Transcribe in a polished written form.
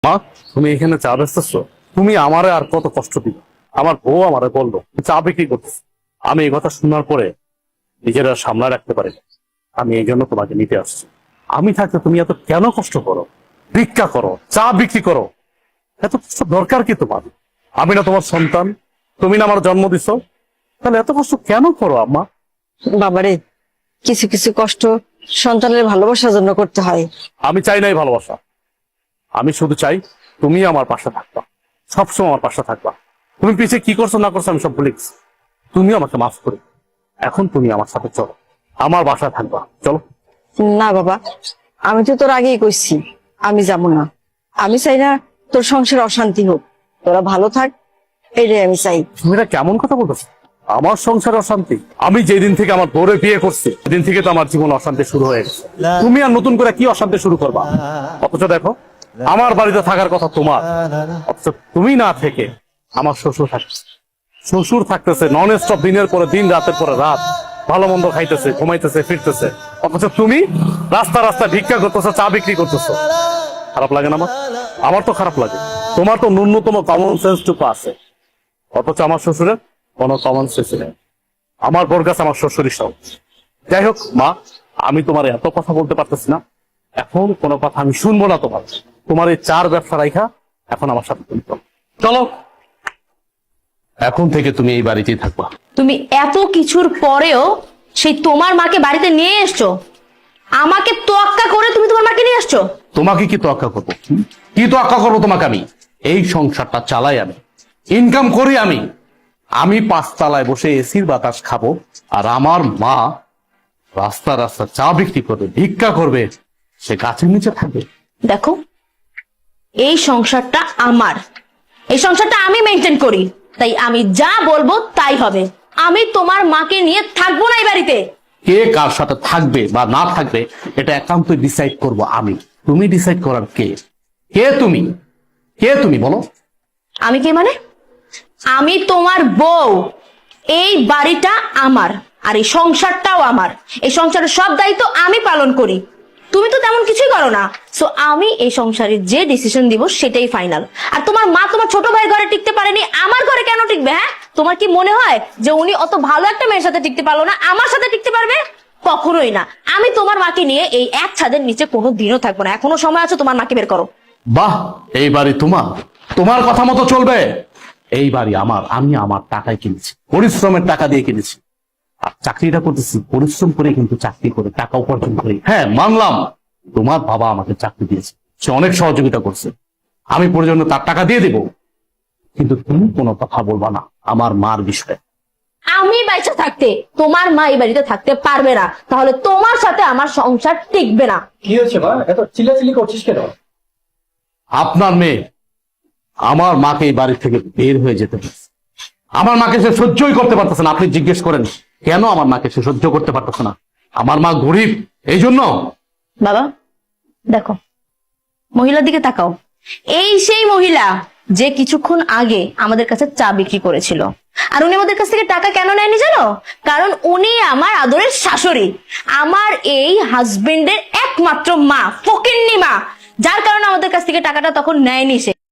মা, তুমি এখানে চা বেচতেছো? তুমি আমারে আর কত কষ্ট দিবে? আমার বউ আমারে বললো চা বিক্রি করতেছে। আমি এই কথা শোনার পরে নিজেরা সামলা রাখতে পারি না। আমি এই জন্য তোমাকে নিতে আসছি। আমি থাকতে তুমি এত কেন কষ্ট করো? ভিক্ষা করো, চা বিক্রি করো, এত কষ্ট দরকার কি তোমার? আমি না তোমার সন্তান? তুমি না আমার জন্ম দিছো? তাহলে এত কষ্ট কেন করো আম্মা? বাবারে, কিছু কিছু কষ্ট সন্তানের ভালোবাসার জন্য করতে হয়। আমি চাই নাই ভালোবাসা, আমি শুধু চাই তুমি আমার পাশে থাকবা, সবসময় আমার পাশে থাকবা। তুমি পিছিয়ে কি করছো না করছো আমি সব ভুলে গেছি। তুমি আমাকে মাফ করে এখন তুমি আমার সাথে চলো, আমার বাসায় থাকবা, চলো। না বাবা, আমি তো তোর আগেই কইছি আমি যাব না। আমি চাই না তোর সংসারে অশান্তি হোক, তোরা ভালো থাক, এটাই আমি চাই। তুমি এটা কেমন কথা বলতেছো? আমার সংসার অশান্তি? আমি যেদিন থেকে আমার বউরে বিয়ে করছি সেদিন থেকে তো আমার জীবন অশান্তি শুরু হয়ে গেছে। তুমি আর নতুন করে কি অশান্তি শুরু করবা? অথচ দেখো, আমার বাড়িতে থাকার কথা তোমার, অথচ তুমি না থেকে আমার শ্বশুর থাকছে। শ্বশুর থাকতেছে নন স্টপ, দিনের পরে দিন, রাতের পরে রাত, ভালো মন্দ খাইতেছে, ঘুমাইতেছে, ফিরতেছে। অথচ তুমি রাস্তা রাস্তা ভিক্ষা করতেছো, চা বিক্রি করতেছো। খারাপ লাগে না আমার? আমার তো খারাপ লাগে। তোমার তো ন্যূনতম কমন সেন্সটুকু আছে, অথচ আমার শ্বশুরের কোনো কমন সেন্স নেই। আমার বোর কাছে আমার শ্বশুরই সব। যাই হোক মা, আমি তোমার এত কথা বলতে পারতেছি না, এখন কোনো কথা আমি শুনবো না তোমার। তোমার এই চার ব্যবসা রাইখা এখন আমার সাথে তুমি চলো। এখন থেকে তুমি এই বাড়িতেই থাকবা। তুমি এত কিছুর পরেও সেই তোমার মাকে বাড়িতে নিয়ে এসছো, আমাকে তোয়াক্কা করে তুমি তোমার মাকে নিয়ে আসছো। তোমাকে কি তোয়াক্কা করবো? কি তোয়াক্কা করবো তোমাকে? আমি এই সংসারটা চালাই, আমি ইনকাম করি, আমি পাঁচতলায় বসে এসির বাতাস খাবো, আর আমার মা রাস্তা রাস্তা চা বিক্রি করবে, ভিক্ষা করবে, সে গাছের নিচে থাকবে। দেখো, এই সংসারটা আমার, এই সংসারটা আমি মেনটেন করি, তাই আমি যা বলবো তাই হবে। আমি তোমার মাকে নিয়ে থাকবো না এই বাড়িতে। কে কার সাথে থাকবে বা না থাকবে এটা একান্ত ডিসাইড করব আমি। তুমি ডিসাইড করার কে? কে তুমি? কে তুমি বলো? আমি কে মানে? আমি তোমার বউ। এই বাড়িটা আমার, আর এই সংসারটাও আমার। এই সংসারের সব দায়িত্ব আমি পালন করি, তুমি তো তেমন কিছুই করো না। সো আমি এই সংসারে যে ডিসিশন দিব সেটাই ফাইনাল। আর তোমার মা তোমার ছোট ভাই ঘরে টিকতে পারেনি, আমার ঘরে কেন টিকবে? হ্যাঁ, তোমার কি মনে হয় যে উনি অত ভালো একটা মেয়ের সাথে টিকতে পারলো না, আমার সাথে টিকতে পারবে? কখনোই না। আমি তোমার মাকে নিয়ে এই এক ছাদের নিচে কোনো দিনও থাকবো না। এখনো সময় আছে, তোমার মাকে বের করো। বাহ, এই বাড়ি তোমার, তোমার কথা মতো চলবে। এই বাড়ি আমার, আমি আমার টাকায় কিনেছি, পরিশ্রমের টাকা দিয়ে কিনেছি। আর চাকরিটা করতেছি পরিশ্রম করে, কিন্তু চাকরি করে টাকা উপার্জন করি। হ্যাঁ মানলাম, তোমার বাবা আমাকে চাকরি দিয়েছে, সে অনেক সহযোগিতা করছে, আমি প্রয়োজনে তার টাকা দিয়ে দেব। কিন্তু তুমি কোনো কথা বলবা না আমার মার বিষয়ে। আমি বাইচা থাকতে তোমার মা এই বাড়িতে থাকতে পারবে না, তাহলে তোমার সাথে আমার সংসার টিকবে না। কি হয়েছে মা, এত চিল্লাচিল্লি করছিস কেন? আপনার মেয়ে আমার মাকে এই বাড়ি থেকে বের হয়ে যেতে বলছে। আমার মাকে সে সহ্যই করতে পারতেছে না। আপনি জিজ্ঞেস করেন কেন আমার মাকে সে সহ্য করতে পারতেছে না? আমার মা গরিব, এই জন্য। বাবা দেখো, মহিলার দিকে তাকাও। এই সেই মহিলা যে কিছুক্ষণ আগে আমাদের কাছে চা বিক্রি করেছিল। আর উনি আমাদের কাছ থেকে টাকা কেন নেয়নি জানো? কারণ উনি আমার আদরের শাশুড়ি, আমার এই হাজবেন্ডের একমাত্র মা, ফকিন্নি মা, যার কারণে আমাদের কাছ থেকে টাকাটা তখন নেয়নি সে।